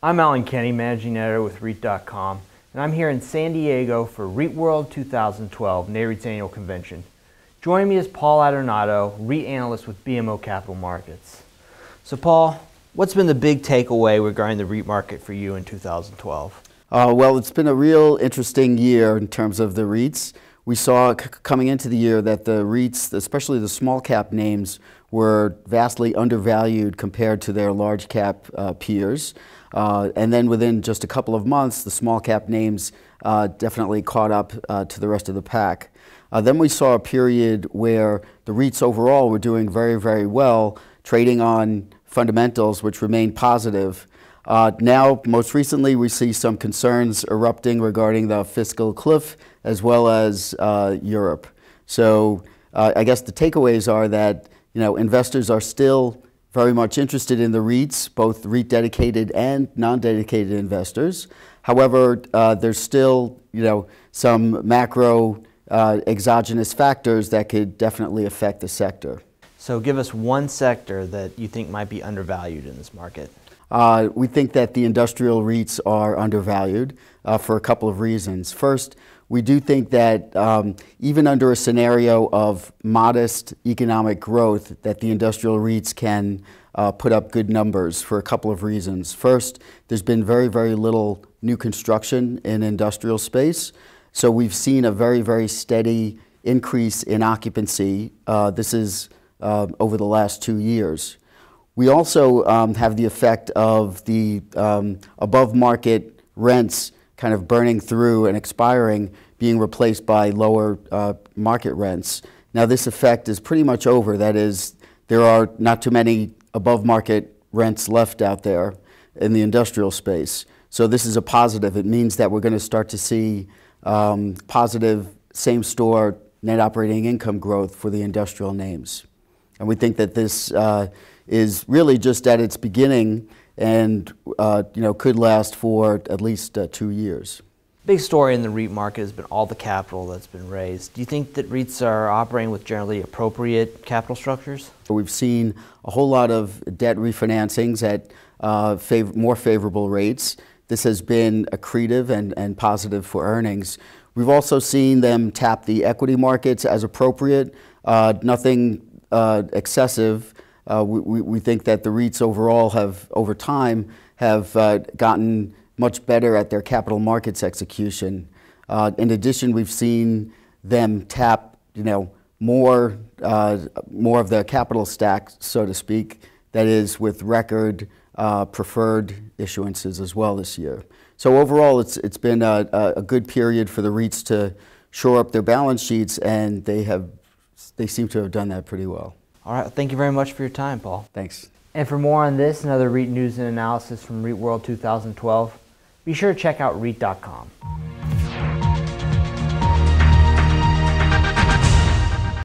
I'm Alan Kenny, Managing Editor with REIT.com, and I'm here in San Diego for REIT World 2012, NAREIT's annual convention. Joining me is Paul Adornato, REIT analyst with BMO Capital Markets. So Paul, what's been the big takeaway regarding the REIT market for you in 2012? Well, it's been a real interesting year in terms of the REITs. We saw coming into the year that the REITs, especially the small cap names, were vastly undervalued compared to their large cap peers. And then within just a couple of months, the small cap names definitely caught up to the rest of the pack. Then we saw a period where the REITs overall were doing very, very well, trading on fundamentals which remained positive. Now, most recently, we see some concerns erupting regarding the fiscal cliff as well as Europe. So I guess the takeaways are that investors are still very much interested in the REITs, both REIT dedicated and non-dedicated investors. However, there's still some macro exogenous factors that could definitely affect the sector. So give us one sector that you think might be undervalued in this market. We think that the industrial REITs are undervalued for a couple of reasons. First, we do think that even under a scenario of modest economic growth, that the industrial REITs can put up good numbers for a couple of reasons. First, there's been very, very little new construction in industrial space. So we've seen a very, very steady increase in occupancy. This is over the last 2 years. We also have the effect of the above market rents kind of burning through and expiring, being replaced by lower market rents. Now this effect is pretty much over. That is, there are not too many above market rents left out there in the industrial space. So this is a positive. It means that we're going to start to see positive same-store net operating income growth for the industrial names. And we think that this is really just at its beginning and could last for at least 2 years. Big story in the REIT market has been all the capital that's been raised. Do you think that REITs are operating with generally appropriate capital structures? We've seen a whole lot of debt refinancings at more favorable rates. This has been accretive and positive for earnings. We've also seen them tap the equity markets as appropriate, nothing excessive. We think that the REITs overall have, over time, have gotten much better at their capital markets execution. In addition, we've seen them tap, more of their capital stack, so to speak, that is with record preferred issuances as well this year. So overall, it's been a good period for the REITs to shore up their balance sheets, and they seem to have done that pretty well. All right, thank you very much for your time, Paul. Thanks. And for more on this and other REIT news and analysis from REIT World 2012, be sure to check out REIT.com.